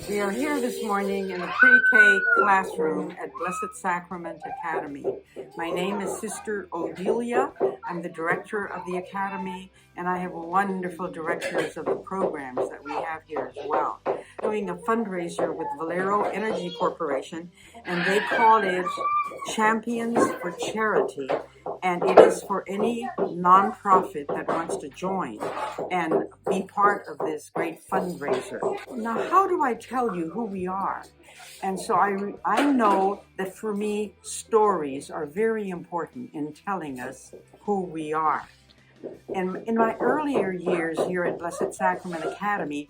We are here this morning in the pre-K classroom at Blessed Sacrament Academy. My name is Sister Odilia. I'm the director of the Academy, and I have wonderful directors of the programs that we have here as well. Doing a fundraiser with Valero Energy Corporation, and they call it Champions for Charity, and it is for any nonprofit that wants to join and be part of this great fundraiser. Now, how do I tell you who we are? And so I know that for me, stories are very important in telling us who we are. And in my earlier years here at Blessed Sacrament Academy,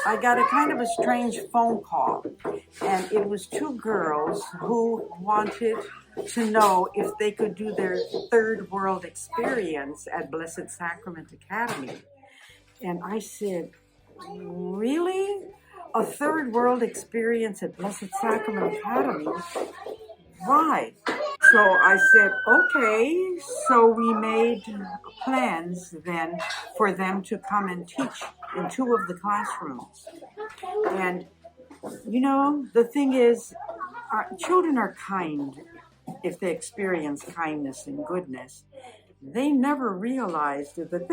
I got a kind of a strange phone call, and it was two girls who wanted to know if they could do their third world experience at Blessed Sacrament Academy. And I said, really? A third world experience at Blessed Sacrament Academy? Why? So I said, okay. So we made plans then for them to come and teach in two of the classrooms. And, you know, the thing is, our children are kind if they experience kindness and goodness. They never realized that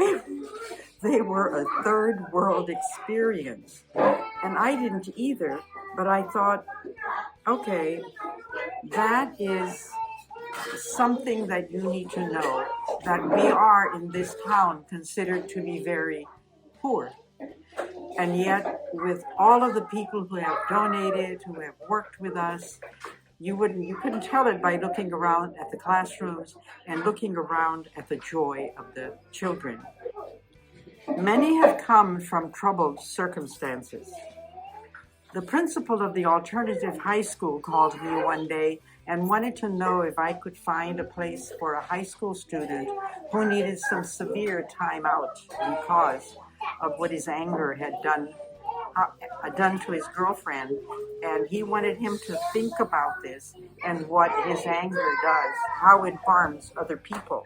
they were a third world experience. And I didn't either, but I thought, okay, that is something that you need to know, that we are in this town considered to be very poor. And yet, with all of the people who have donated, who have worked with us, you couldn't tell it by looking around at the classrooms and looking around at the joy of the children. Many have come from troubled circumstances. The principal of the alternative high school called me one day and wanted to know if I could find a place for a high school student who needed some severe time out because of what his anger had done to his girlfriend, and he wanted him to think about this and what his anger does, how it harms other people.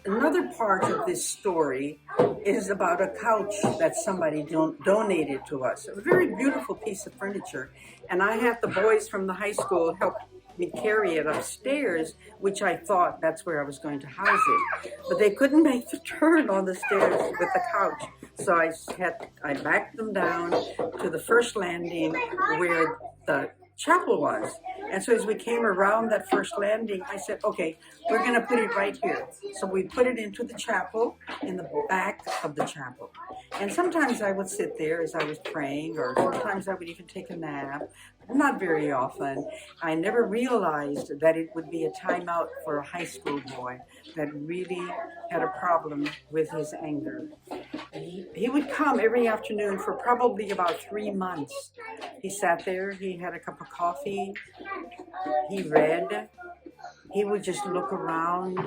Another part of this story is about a couch that somebody donated to us. A very beautiful piece of furniture. And I had the boys from the high school help me carry it upstairs, which I thought that's where I was going to house it. But they couldn't make the turn on the stairs with the couch. So I backed them down to the first landing where the chapel was. And so as we came around that first landing, I said, okay, we're going to put it right here. So we put it into the chapel, in the back of the chapel. And sometimes I would sit there as I was praying, or sometimes I would even take a nap. Not very often. I never realized that it would be a timeout for a high school boy that really had a problem with his anger. He would come every afternoon for probably about 3 months. He sat there, he had a cup of coffee, he read, he would just look around,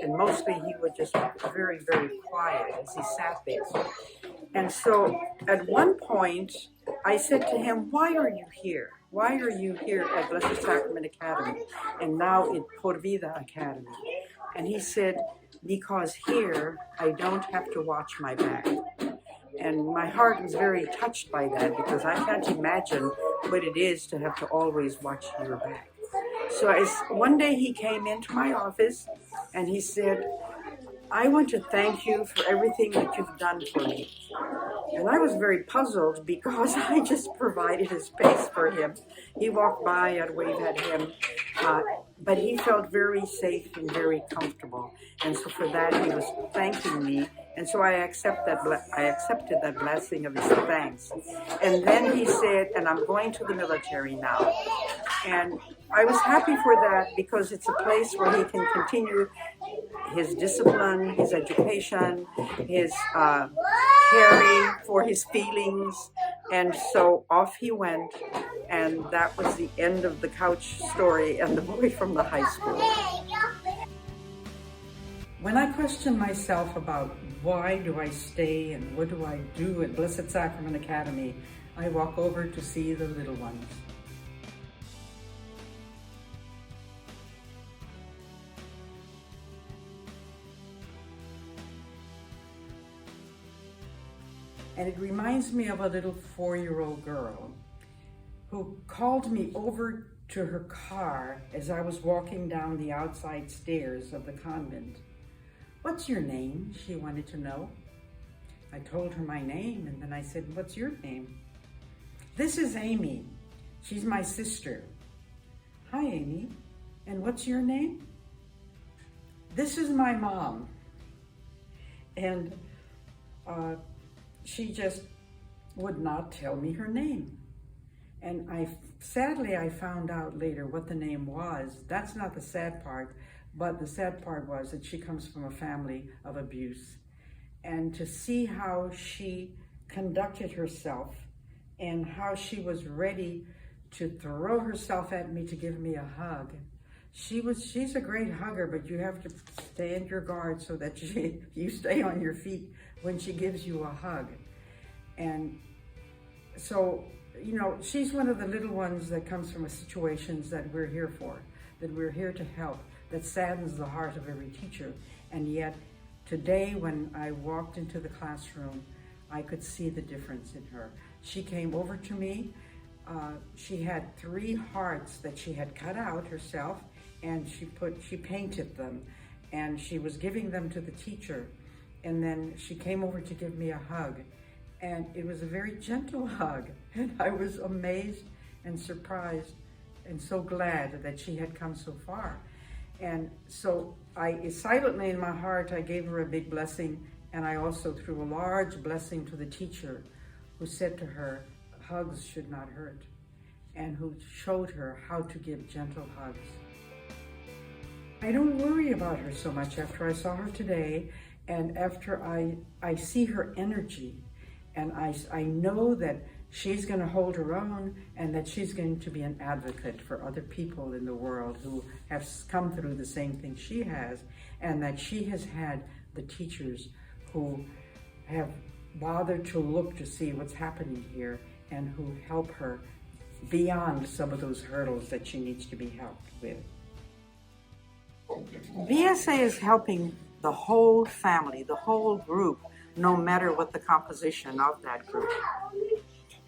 and mostly he would just be very, very quiet as he sat there. And so at one point, I said to him, why are you here? Why are you here at Blessed Sacrament Academy and now at Por Vida Academy? And he said, because here I don't have to watch my back. And my heart was very touched by that, because I can't imagine what it is to have to always watch your back. So one day he came into my office and he said, I want to thank you for everything that you've done for me. And I was very puzzled because I just provided a space for him. He walked by, I'd wave at him, but he felt very safe and very comfortable. And so for that, he was thanking me. And so I accepted that blessing of his thanks. And then he said, and I'm going to the military now. And I was happy for that, because it's a place where he can continue his discipline, his education, his caring for his feelings. And so off he went, and that was the end of the couch story and the boy from the high school. When I question myself about why do I stay and what do I do at Blessed Sacrament Academy, I walk over to see the little ones. And it reminds me of a little 4-year-old girl who called me over to her car as I was walking down the outside stairs of the convent. "What's your name?" she wanted to know. I told her my name, and then I said, "What's your name?" "This is Amy. She's my sister." "Hi, Amy. And what's your name?" "This is my mom." And she just would not tell me her name. And sadly, I found out later what the name was. That's not the sad part, but the sad part was that she comes from a family of abuse. And to see how she conducted herself and how she was ready to throw herself at me to give me a hug. She's a great hugger, but you have to stand your guard so that you stay on your feet when she gives you a hug. And so, you know, she's one of the little ones that comes from situations that we're here for, that we're here to help, that saddens the heart of every teacher. And yet, today when I walked into the classroom, I could see the difference in her. She came over to me. She had 3 hearts that she had cut out herself, and she painted them, and she was giving them to the teacher. And then she came over to give me a hug. And it was a very gentle hug. And I was amazed and surprised and so glad that she had come so far. And so I silently in my heart, I gave her a big blessing. And I also threw a large blessing to the teacher who said to her, hugs should not hurt, and who showed her how to give gentle hugs. I don't worry about her so much after I saw her today, and after I see her energy, and I know that she's going to hold her own, and that she's going to be an advocate for other people in the world who have come through the same thing she has, and that she has had the teachers who have bothered to look to see what's happening here and who help her beyond some of those hurdles that she needs to be helped with. BSA is helping the whole family, the whole group, no matter what the composition of that group.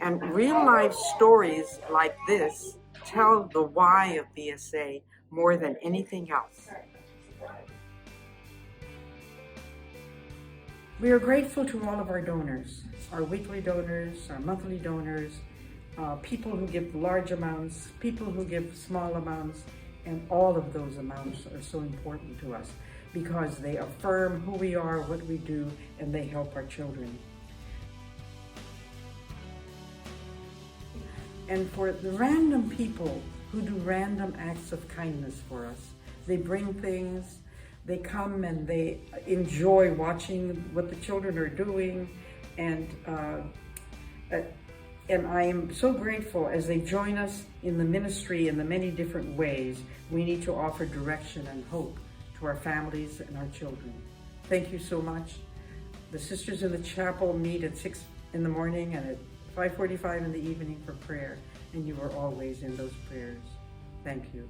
And real life stories like this tell the why of BSA more than anything else. We are grateful to all of our donors, our weekly donors, our monthly donors, people who give large amounts, people who give small amounts, and all of those amounts are so important to us because they affirm who we are, what we do, and they help our children. And for the random people who do random acts of kindness for us, they bring things, they come and they enjoy watching what the children are doing, and I am so grateful as they join us in the ministry in the many different ways. We need to offer direction and hope to our families and our children. Thank you so much. The sisters in the chapel meet at 6 in the morning and at 5:45 in the evening for prayer, and you are always in those prayers. Thank you.